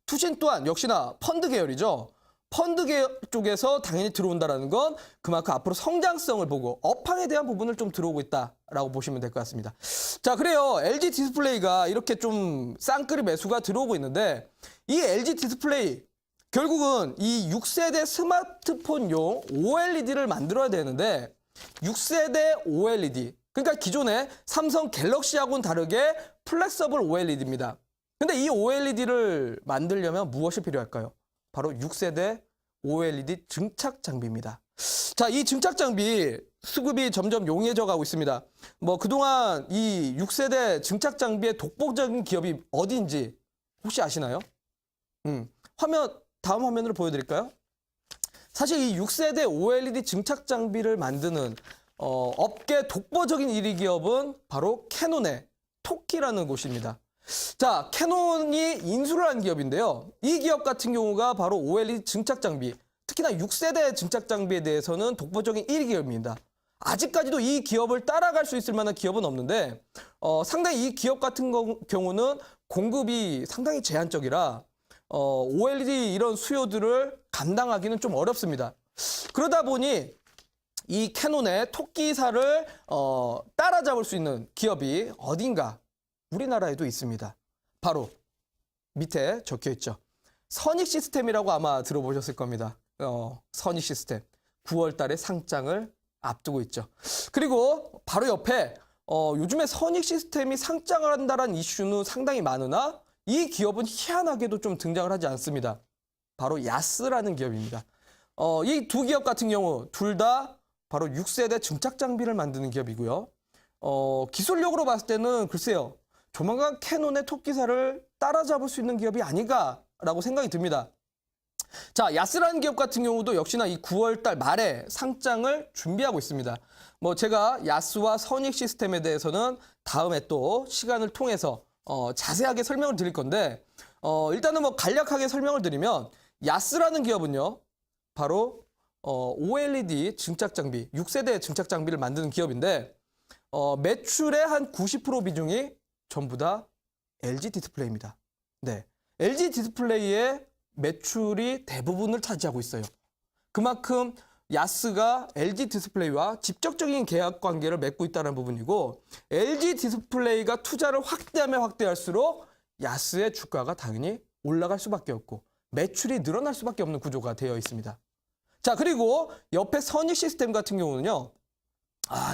투신 또한 역시나 펀드 계열이죠. 펀드 계열 쪽에서 당연히 들어온다라는 건 그만큼 앞으로 성장성을 보고 업황에 대한 부분을 좀 들어오고 있다라고 보시면 될 것 같습니다. 자, 그래요. LG 디스플레이가 이렇게 좀 쌍끌이 매수가 들어오고 있는데 이 LG 디스플레이 결국은 이 6세대 스마트폰용 OLED를 만들어야 되는데 6세대 OLED 그러니까 기존의 삼성 갤럭시하고는 다르게 플렉서블 OLED입니다. 근데 이 OLED를 만들려면 무엇이 필요할까요? 바로 6세대 OLED 증착 장비입니다. 자, 이 증착 장비 수급이 점점 용이해져 가고 있습니다. 뭐 그동안 이 6세대 증착 장비의 독보적인 기업이 어디인지 혹시 아시나요? 다음 화면으로 보여드릴까요? 사실 이 6세대 OLED 증착 장비를 만드는 업계 독보적인 1위 기업은 바로 캐논의 토키라는 곳입니다. 자, 캐논이 인수를 한 기업인데요. 이 기업 같은 경우가 바로 OLED 증착 장비, 특히나 6세대 증착 장비에 대해서는 독보적인 1위 기업입니다. 아직까지도 이 기업을 따라갈 수 있을 만한 기업은 없는데 상당히 이 기업 같은 경우는 공급이 상당히 제한적이라 OLED 이런 수요들을 감당하기는 좀 어렵습니다. 그러다 보니 이 캐논의 토끼사를 따라잡을 수 있는 기업이 어딘가 우리나라에도 있습니다. 바로 밑에 적혀 있죠. 선익 시스템이라고 아마 들어보셨을 겁니다. 선익 시스템 9월 달에 상장을 앞두고 있죠. 그리고 바로 옆에 요즘에 선익 시스템이 상장을 한다는 이슈는 상당히 많으나 이 기업은 희한하게도 좀 등장을 하지 않습니다. 바로 야스라는 기업입니다. 이 두 기업 같은 경우 둘 다 바로 6세대 증착 장비를 만드는 기업이고요. 기술력으로 봤을 때는 글쎄요. 조만간 캐논의 토끼사를 따라잡을 수 있는 기업이 아닌가라고 생각이 듭니다. 자, 야스라는 기업 같은 경우도 역시나 이 9월 달 말에 상장을 준비하고 있습니다. 뭐 제가 야스와 선익 시스템에 대해서는 다음에 또 시간을 통해서 자세하게 설명을 드릴 건데 일단은 뭐 간략하게 설명을 드리면 야스라는 기업은요. 바로 OLED 증착 장비, 6세대 증착 장비를 만드는 기업인데 매출의 한 90% 비중이 전부 다 LG 디스플레이입니다. 네, LG 디스플레이의 매출이 대부분을 차지하고 있어요. 그만큼 야스가 LG 디스플레이와 직접적인 계약 관계를 맺고 있다는 부분이고 LG 디스플레이가 투자를 확대하면 확대할수록 야스의 주가가 당연히 올라갈 수밖에 없고 매출이 늘어날 수밖에 없는 구조가 되어 있습니다. 자, 그리고 옆에 선익 시스템 같은 경우는요.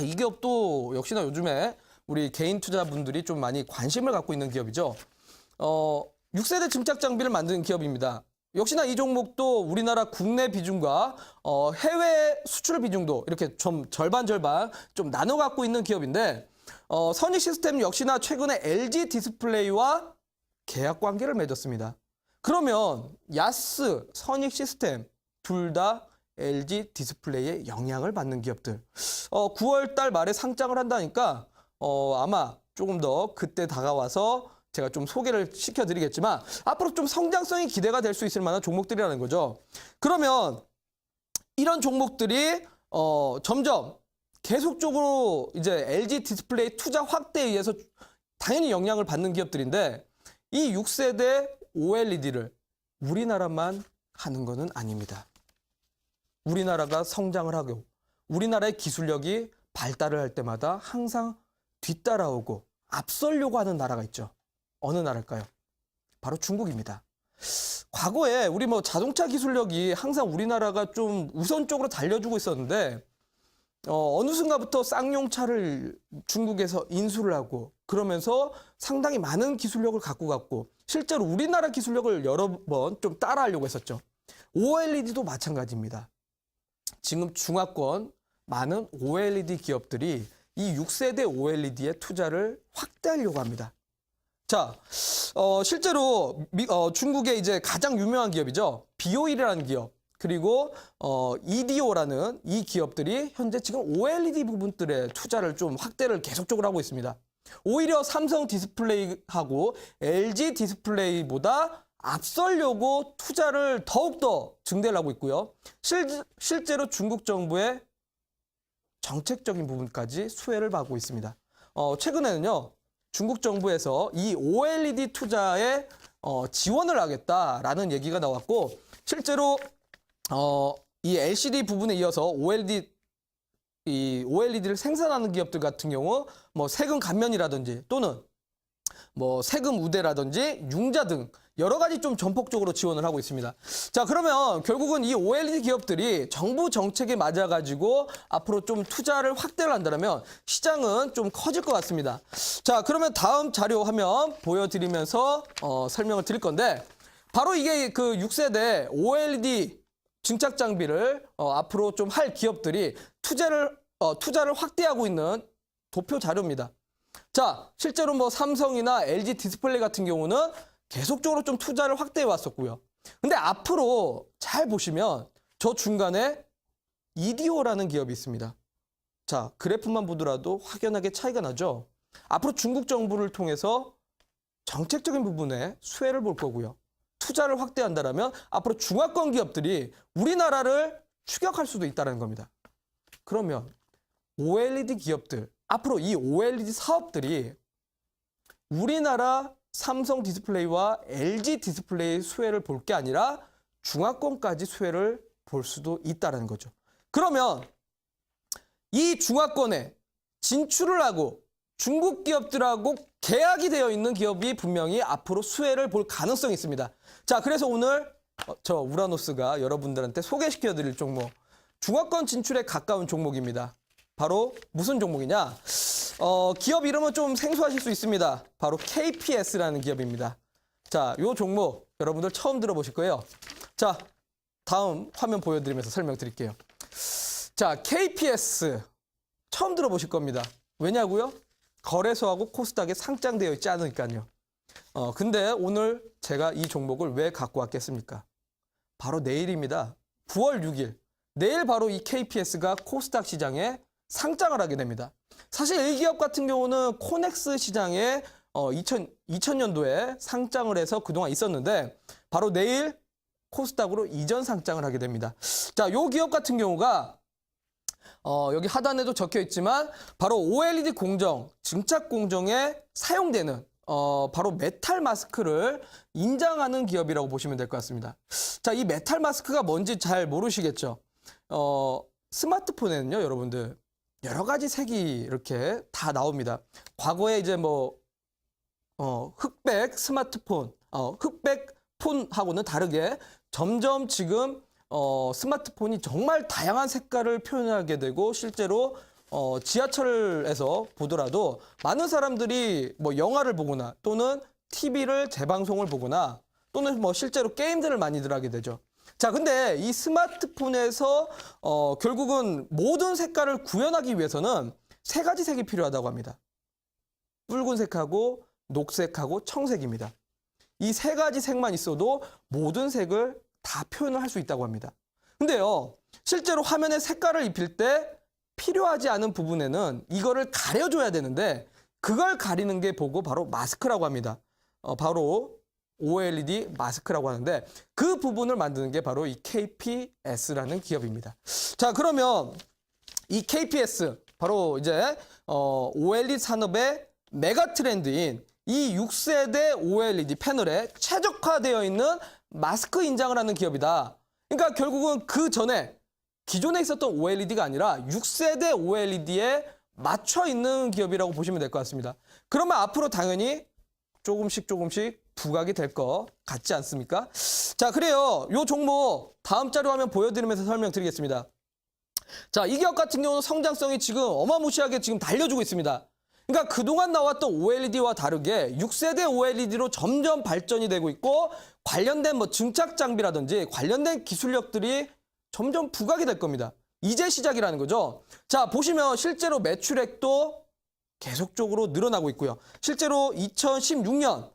이 기업도 역시나 요즘에 우리 개인 투자분들이 좀 많이 관심을 갖고 있는 기업이죠. 6세대 증착 장비를 만드는 기업입니다. 역시나 이 종목도 우리나라 국내 비중과 해외 수출 비중도 이렇게 좀 절반 좀 나눠 갖고 있는 기업인데 선익 시스템 역시나 최근에 LG 디스플레이와 계약 관계를 맺었습니다. 그러면 야스, 선익 시스템 둘 다 LG 디스플레이의 영향을 받는 기업들. 9월 달 말에 상장을 한다니까 아마 조금 더 그때 다가와서 제가 좀 소개를 시켜드리겠지만 앞으로 좀 성장성이 기대가 될 수 있을 만한 종목들이라는 거죠. 그러면 이런 종목들이 점점 계속적으로 이제 LG 디스플레이 투자 확대에 의해서 당연히 영향을 받는 기업들인데 이 6세대 OLED를 우리나라만 하는 것은 아닙니다. 우리나라가 성장을 하고 우리나라의 기술력이 발달을 할 때마다 항상 뒤따라오고 앞서려고 하는 나라가 있죠. 어느 나라일까요? 바로 중국입니다. 과거에 우리 뭐 자동차 기술력이 항상 우리나라가 좀 우선적으로 달려주고 있었는데 어느 순간부터 쌍용차를 중국에서 인수를 하고 그러면서 상당히 많은 기술력을 갖고 갔고 실제로 우리나라 기술력을 여러 번 좀 따라하려고 했었죠. OLED도 마찬가지입니다. 지금 중화권 많은 OLED 기업들이 이 6세대 OLED에 투자를 확대하려고 합니다. 자, 실제로 중국의 이제 가장 유명한 기업이죠. BOE라는 기업, 그리고 EDO라는 이 기업들이 현재 지금 OLED 부분들의 투자를 좀 확대를 계속적으로 하고 있습니다. 오히려 삼성 디스플레이하고 LG 디스플레이보다 앞서려고 투자를 더욱더 증대를 하고 있고요. 실제로 중국 정부의 정책적인 부분까지 수혜를 받고 있습니다. 최근에는요. 중국 정부에서 이 OLED 투자에 지원을 하겠다라는 얘기가 나왔고 실제로 이 LCD 부분에 이어서 OLED를 생산하는 기업들 같은 경우 뭐 세금 감면이라든지 또는 뭐 세금 우대라든지 융자 등 여러 가지 좀 전폭적으로 지원을 하고 있습니다. 자, 그러면 결국은 이 OLED 기업들이 정부 정책에 맞아가지고 앞으로 좀 투자를 확대를 한다면 시장은 좀 커질 것 같습니다. 자, 그러면 다음 자료 화면 보여드리면서 설명을 드릴 건데 바로 이게 그 6세대 OLED 증착 장비를 앞으로 좀 할 기업들이 투자를 확대하고 있는 도표 자료입니다. 자, 실제로 뭐 삼성이나 LG 디스플레이 같은 경우는 계속적으로 좀 투자를 확대해 왔었고요. 근데 앞으로 잘 보시면 저 중간에 EDO라는 기업이 있습니다. 자, 그래프만 보더라도 확연하게 차이가 나죠. 앞으로 중국 정부를 통해서 정책적인 부분에 수혜를 볼 거고요. 투자를 확대한다면 앞으로 중화권 기업들이 우리나라를 추격할 수도 있다는 겁니다. 그러면 OLED 기업들, 앞으로 이 OLED 사업들이 우리나라 삼성 디스플레이와 LG 디스플레이 수혜를 볼 게 아니라 중화권까지 수혜를 볼 수도 있다는 거죠. 그러면 이 중화권에 진출을 하고 중국 기업들하고 계약이 되어 있는 기업이 분명히 앞으로 수혜를 볼 가능성이 있습니다. 자, 그래서 오늘 저 우라노스가 여러분들한테 소개시켜 드릴 종목, 중화권 진출에 가까운 종목입니다. 바로 무슨 종목이냐? 기업 이름은 좀 생소하실 수 있습니다. 바로 KPS라는 기업입니다. 자, 요 종목 여러분들 처음 들어보실 거예요. 자, 다음 화면 보여드리면서 설명드릴게요. 자, KPS 처음 들어보실 겁니다. 왜냐고요? 거래소하고 코스닥에 상장되어 있지 않으니까요. 근데 오늘 제가 이 종목을 왜 갖고 왔겠습니까? 바로 내일입니다. 9월 6일. 내일 바로 이 KPS가 코스닥 시장에 상장을 하게 됩니다. 사실 이 기업 같은 경우는 코넥스 시장에 2000년도에 상장을 해서 그동안 있었는데 바로 내일 코스닥으로 이전 상장을 하게 됩니다. 자, 이 기업 같은 경우가 여기 하단에도 적혀 있지만 바로 OLED 공정, 증착 공정에 사용되는 바로 메탈 마스크를 인장하는 기업이라고 보시면 될 것 같습니다. 자, 이 메탈 마스크가 뭔지 잘 모르시겠죠? 스마트폰에는요, 여러분들 여러 가지 색이 이렇게 다 나옵니다. 과거에 이제 뭐 흑백 스마트폰, 흑백 폰하고는 다르게 점점 지금 스마트폰이 정말 다양한 색깔을 표현하게 되고 실제로 지하철에서 보더라도 많은 사람들이 뭐 영화를 보거나 또는 TV를 재방송을 보거나 또는 뭐 실제로 게임들을 많이들 하게 되죠. 자, 근데 이 스마트폰에서 결국은 모든 색깔을 구현하기 위해서는 세 가지 색이 필요하다고 합니다. 붉은색하고 녹색하고 청색입니다. 이 세 가지 색만 있어도 모든 색을 다 표현을 할 수 있다고 합니다. 근데요, 실제로 화면에 색깔을 입힐 때 필요하지 않은 부분에는 이거를 가려줘야 되는데 그걸 가리는 게 보고 바로 마스크라고 합니다. 바로 OLED 마스크라고 하는데 그 부분을 만드는 게 바로 이 KPS라는 기업입니다. 자, 그러면 이 KPS 바로 이제 OLED 산업의 메가 트렌드인 이 6세대 OLED 패널에 최적화되어 있는 마스크 인장을 하는 기업이다. 그러니까 결국은 그 전에 기존에 있었던 OLED가 아니라 6세대 OLED에 맞춰 있는 기업이라고 보시면 될 것 같습니다. 그러면 앞으로 당연히 조금씩 부각이 될 것 같지 않습니까? 자, 그래요. 요 종목 다음 자료 화면 보여드리면서 설명드리겠습니다. 자, 이 기업 같은 경우는 성장성이 지금 어마무시하게 지금 달려주고 있습니다. 그러니까 그동안 나왔던 OLED와 다르게 6세대 OLED로 점점 발전이 되고 있고 관련된 뭐 증착 장비라든지 관련된 기술력들이 점점 부각이 될 겁니다. 이제 시작이라는 거죠. 자, 보시면 실제로 매출액도 계속적으로 늘어나고 있고요. 실제로 2016년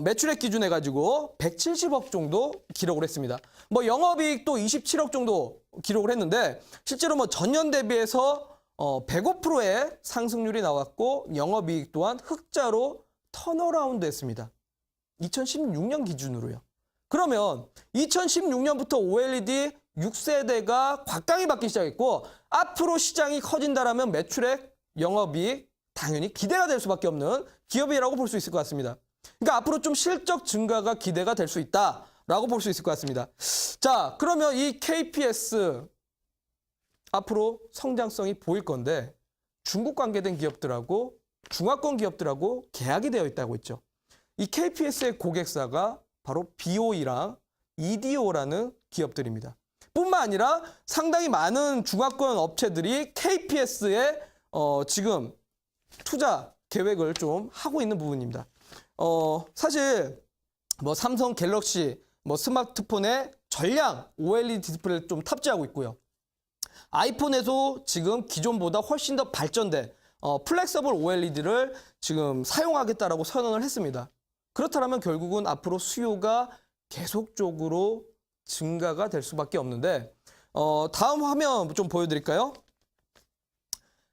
매출액 기준해 가지고 170억 정도 기록을 했습니다. 뭐 영업이익도 27억 정도 기록을 했는데 실제로 뭐 전년 대비해서 105%의 상승률이 나왔고 영업이익 또한 흑자로 턴어라운드 했습니다. 2016년 기준으로요. 그러면 2016년부터 OLED 6세대가 곽강이 받기 시작했고 앞으로 시장이 커진다라면 매출액, 영업이익 당연히 기대가 될 수밖에 없는 기업이라고 볼 수 있을 것 같습니다. 그러니까 앞으로 좀 실적 증가가 기대가 될 수 있다라고 볼 수 있을 것 같습니다. 자, 그러면 이 KPS 앞으로 성장성이 보일 건데 중국 관계된 기업들하고 중화권 기업들하고 계약이 되어 있다고 했죠. 이 KPS의 고객사가 바로 BOE랑 EDO라는 기업들입니다. 뿐만 아니라 상당히 많은 중화권 업체들이 KPS에 지금 투자 계획을 좀 하고 있는 부분입니다. 사실 뭐 삼성 갤럭시 뭐 스마트폰에 전량 OLED 디스플레이를 좀 탑재하고 있고요. 아이폰에도 지금 기존보다 훨씬 더 발전된 플렉서블 OLED를 지금 사용하겠다라고 선언을 했습니다. 그렇다면 결국은 앞으로 수요가 계속적으로 증가가 될 수밖에 없는데 다음 화면 좀 보여드릴까요?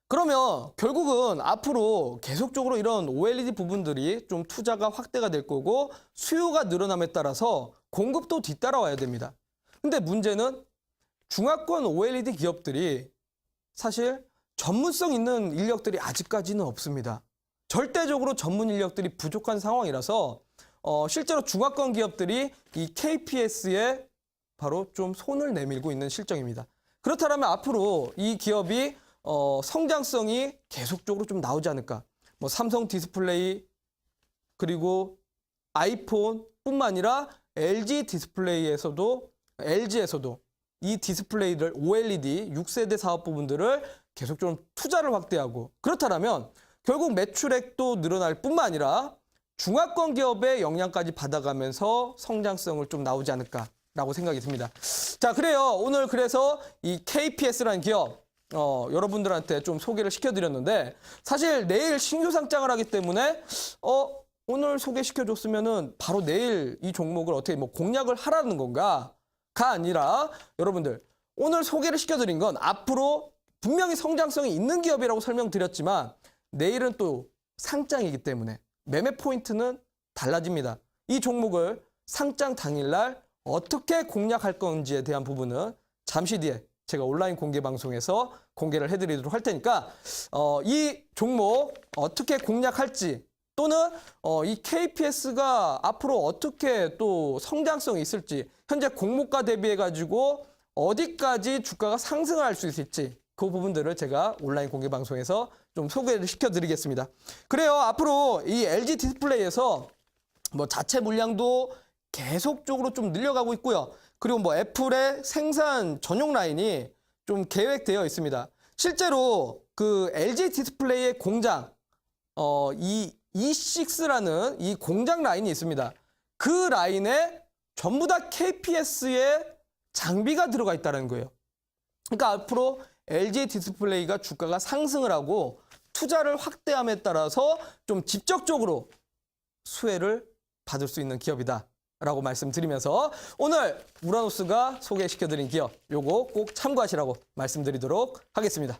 그러면 결국은 앞으로 계속적으로 이런 OLED 부분들이 좀 투자가 확대가 될 거고 수요가 늘어남에 따라서 공급도 뒤따라와야 됩니다. 근데 문제는 중화권 OLED 기업들이 사실 전문성 있는 인력들이 아직까지는 없습니다. 절대적으로 전문 인력들이 부족한 상황이라서 실제로 중화권 기업들이 이 KPS에 바로 좀 손을 내밀고 있는 실정입니다. 그렇다면 앞으로 이 기업이 성장성이 계속적으로 좀 나오지 않을까. 뭐 삼성 디스플레이 그리고 아이폰뿐만 아니라 LG에서도 이 디스플레이를 OLED 6세대 사업 부분들을 계속 좀 투자를 확대하고 그렇다면 결국 매출액도 늘어날 뿐만 아니라 중화권 기업의 영향까지 받아가면서 성장성을 좀 나오지 않을까라고 생각이 듭니다. 자, 그래요. 오늘 그래서 이 KPS라는 기업 여러분들한테 좀 소개를 시켜드렸는데 사실 내일 신규 상장을 하기 때문에 오늘 소개시켜줬으면은 바로 내일 이 종목을 어떻게 뭐 공략을 하라는 건가가 아니라 여러분들 오늘 소개를 시켜드린 건 앞으로 분명히 성장성이 있는 기업이라고 설명드렸지만 내일은 또 상장이기 때문에 매매 포인트는 달라집니다. 이 종목을 상장 당일날 어떻게 공략할 건지에 대한 부분은 잠시 뒤에 제가 온라인 공개 방송에서 공개를 해드리도록 할 테니까 이 종목 어떻게 공략할지 또는 이 KPS가 앞으로 어떻게 또 성장성이 있을지 현재 공모가 대비해가지고 어디까지 주가가 상승할 수 있을지 그 부분들을 제가 온라인 공개 방송에서 좀 소개를 시켜드리겠습니다. 그래요. 앞으로 이 LG 디스플레이에서 뭐 자체 물량도 계속적으로 좀 늘려가고 있고요. 그리고 뭐 애플의 생산 전용 라인이 좀 계획되어 있습니다. 실제로 그 LG 디스플레이의 공장, 이 E6라는 이 공장 라인이 있습니다. 그 라인에 전부 다 KPS의 장비가 들어가 있다는 거예요. 그러니까 앞으로 LG 디스플레이가 주가가 상승을 하고 투자를 확대함에 따라서 좀 직접적으로 수혜를 받을 수 있는 기업이다라고 말씀드리면서 오늘 우라노스가 소개시켜드린 기업 요거 꼭 참고하시라고 말씀드리도록 하겠습니다.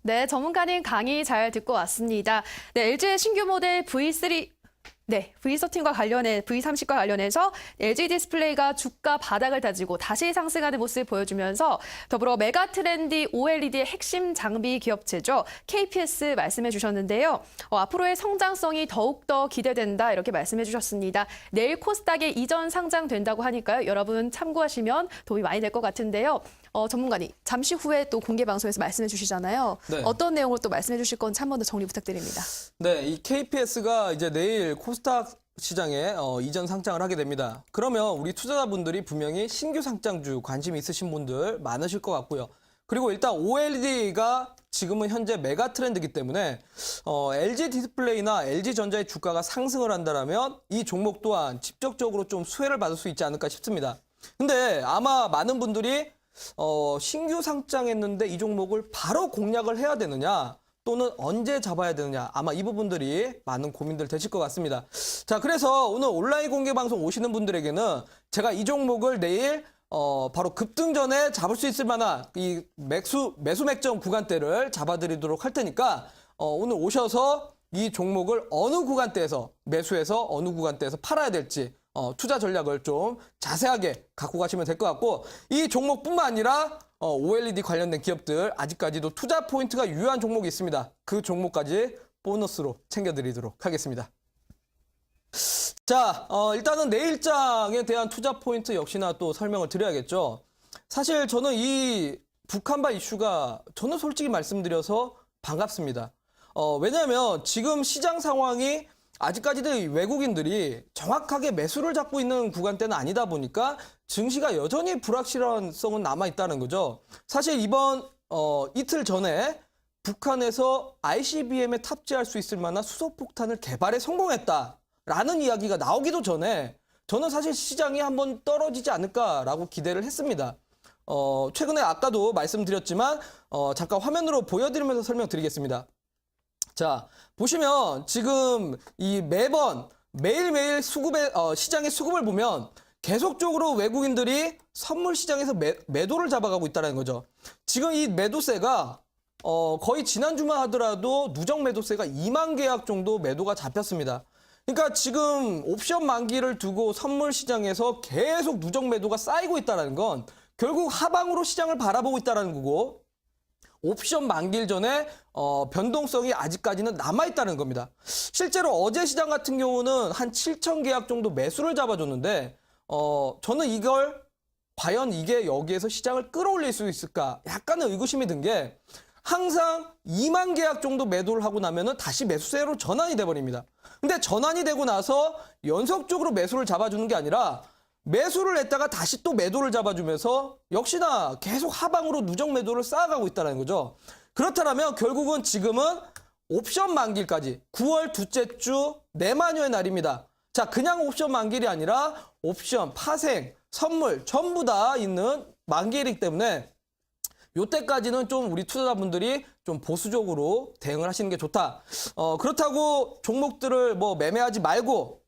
네, 전문가님 강의 잘 듣고 왔습니다. 네, LG의 신규 모델 V30과 V30과 관련해서 LG 디스플레이가 주가 바닥을 다지고 다시 상승하는 모습을 보여주면서 더불어 메가 트렌디 OLED의 핵심 장비 기업체죠. KPS 말씀해 주셨는데요. 앞으로의 성장성이 더욱더 기대된다 이렇게 말씀해 주셨습니다. 내일 코스닥에 이전 상장된다고 하니까요. 여러분 참고하시면 도움이 많이 될 것 같은데요. 전문가님, 잠시 후에 또 공개 방송에서 말씀해 주시잖아요. 네. 어떤 내용을 또 말씀해 주실 건지 한 번 더 정리 부탁드립니다. 네, 이 KPS가 이제 내일 코스닥 시장에 이전 상장을 하게 됩니다. 그러면 우리 투자자분들이 분명히 신규 상장주 관심 있으신 분들 많으실 것 같고요. 그리고 일단 OLED가 지금은 현재 메가 트렌드이기 때문에 LG 디스플레이나 LG전자의 주가가 상승을 한다면 이 종목 또한 직접적으로 좀 수혜를 받을 수 있지 않을까 싶습니다. 근데 아마 많은 분들이 신규 상장했는데 이 종목을 바로 공략을 해야 되느냐 또는 언제 잡아야 되느냐 아마 이 부분들이 많은 고민들 되실 것 같습니다. 자, 그래서 오늘 온라인 공개 방송 오시는 분들에게는 제가 이 종목을 내일 바로 급등 전에 잡을 수 있을 만한 이 매수 맥점 구간대를 잡아드리도록 할 테니까 오늘 오셔서 이 종목을 어느 구간대에서 매수해서 어느 구간대에서 팔아야 될지 투자 전략을 좀 자세하게 갖고 가시면 될 것 같고 이 종목뿐만 아니라 OLED 관련된 기업들 아직까지도 투자 포인트가 유효한 종목이 있습니다. 그 종목까지 보너스로 챙겨드리도록 하겠습니다. 자, 일단은 내일장에 대한 투자 포인트 역시나 또 설명을 드려야겠죠. 사실 저는 이 북한발 이슈가 저는 솔직히 말씀드려서 반갑습니다. 왜냐하면 지금 시장 상황이 아직까지도 외국인들이 정확하게 매수를 잡고 있는 구간대는 아니다 보니까 증시가 여전히 불확실한 성은 남아있다는 거죠. 사실 이번 이틀 전에 북한에서 ICBM에 탑재할 수 있을 만한 수소폭탄을 개발에 성공했다라는 이야기가 나오기도 전에 저는 사실 시장이 한번 떨어지지 않을까라고 기대를 했습니다. 최근에 아까도 말씀드렸지만 잠깐 화면으로 보여드리면서 설명드리겠습니다. 자, 보시면 지금 이 매일매일 시장의 수급을 보면 계속적으로 외국인들이 선물 시장에서 매도를 잡아가고 있다는 거죠. 지금 이 매도세가 거의 지난주만 하더라도 누적 매도세가 2만 계약 정도 매도가 잡혔습니다. 그러니까 지금 옵션 만기를 두고 선물 시장에서 계속 누적 매도가 쌓이고 있다는 건 결국 하방으로 시장을 바라보고 있다는 거고 옵션 만기일 전에 변동성이 아직까지는 남아있다는 겁니다. 실제로 어제 시장 같은 경우는 한 7천 계약 정도 매수를 잡아줬는데 저는 이걸 과연 이게 여기에서 시장을 끌어올릴 수 있을까 약간은 의구심이 든 게 항상 2만 계약 정도 매도를 하고 나면은 다시 매수세로 전환이 돼버립니다. 근데 전환이 되고 나서 연속적으로 매수를 잡아주는 게 아니라 매수를 했다가 다시 또 매도를 잡아주면서 역시나 계속 하방으로 누적 매도를 쌓아가고 있다는 거죠. 그렇다면 결국은 지금은 옵션 만기일까지 9월 둘째 주 내만여의 날입니다. 자, 그냥 옵션 만기일이 아니라 옵션, 파생, 선물 전부 다 있는 만기일이기 때문에 요때까지는 좀 우리 투자자분들이 좀 보수적으로 대응을 하시는 게 좋다. 그렇다고 종목들을 뭐 매매하지 말고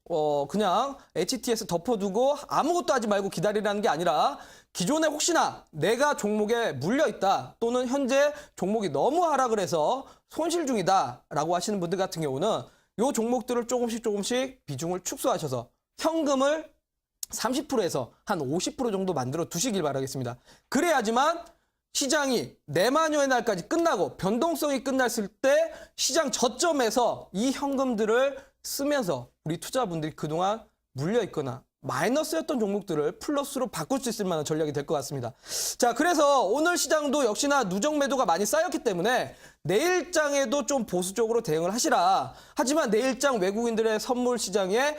그냥 HTS 덮어두고 아무것도 하지 말고 기다리라는 게 아니라 기존에 혹시나 내가 종목에 물려있다 또는 현재 종목이 너무 하락을 해서 손실 중이다 라고 하시는 분들 같은 경우는 요 종목들을 조금씩 비중을 축소하셔서 현금을 30%에서 한 50% 정도 만들어 두시길 바라겠습니다. 그래야지만 시장이 내만여의 날까지 끝나고 변동성이 끝났을 때 시장 저점에서 이 현금들을 쓰면서 우리 투자분들이 그동안 물려있거나 마이너스였던 종목들을 플러스로 바꿀 수 있을 만한 전략이 될 것 같습니다. 자, 그래서 오늘 시장도 역시나 누적 매도가 많이 쌓였기 때문에 내일장에도 좀 보수적으로 대응을 하시라. 하지만 내일장 외국인들의 선물 시장에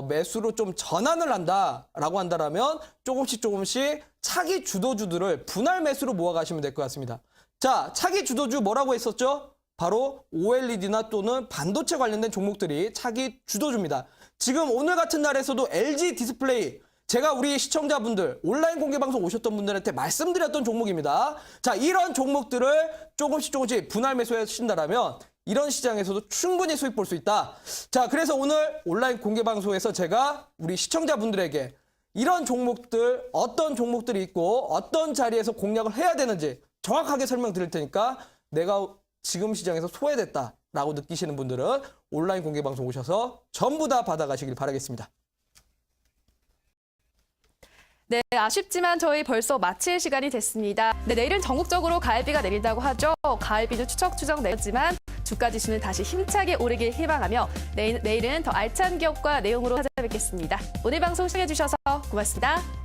매수로 좀 전환을 한다라고 한다면 조금씩 차기 주도주들을 분할 매수로 모아가시면 될 것 같습니다. 자, 차기 주도주 뭐라고 했었죠? 바로 OLED나 또는 반도체 관련된 종목들이 차기 주도주입니다. 지금 오늘 같은 날에서도 LG 디스플레이 제가 우리 시청자분들 온라인 공개 방송 오셨던 분들한테 말씀드렸던 종목입니다. 자, 이런 종목들을 조금씩 분할 매수하신다라면 이런 시장에서도 충분히 수익 볼 수 있다. 자, 그래서 오늘 온라인 공개 방송에서 제가 우리 시청자분들에게 이런 종목들, 어떤 종목들이 있고 어떤 자리에서 공략을 해야 되는지 정확하게 설명드릴 테니까 내가 지금 시장에서 소외됐다라고 느끼시는 분들은 온라인 공개 방송 오셔서 전부 다 받아가시길 바라겠습니다. 네, 아쉽지만 저희 벌써 마칠 시간이 됐습니다. 네, 내일은 전국적으로 가을비가 내린다고 하죠. 가을비도 추적 내렸지만 주가 지수는 다시 힘차게 오르길 희망하며 내일은 더 알찬 기업과 내용으로 찾아뵙겠습니다. 오늘 방송 시청해주셔서 고맙습니다.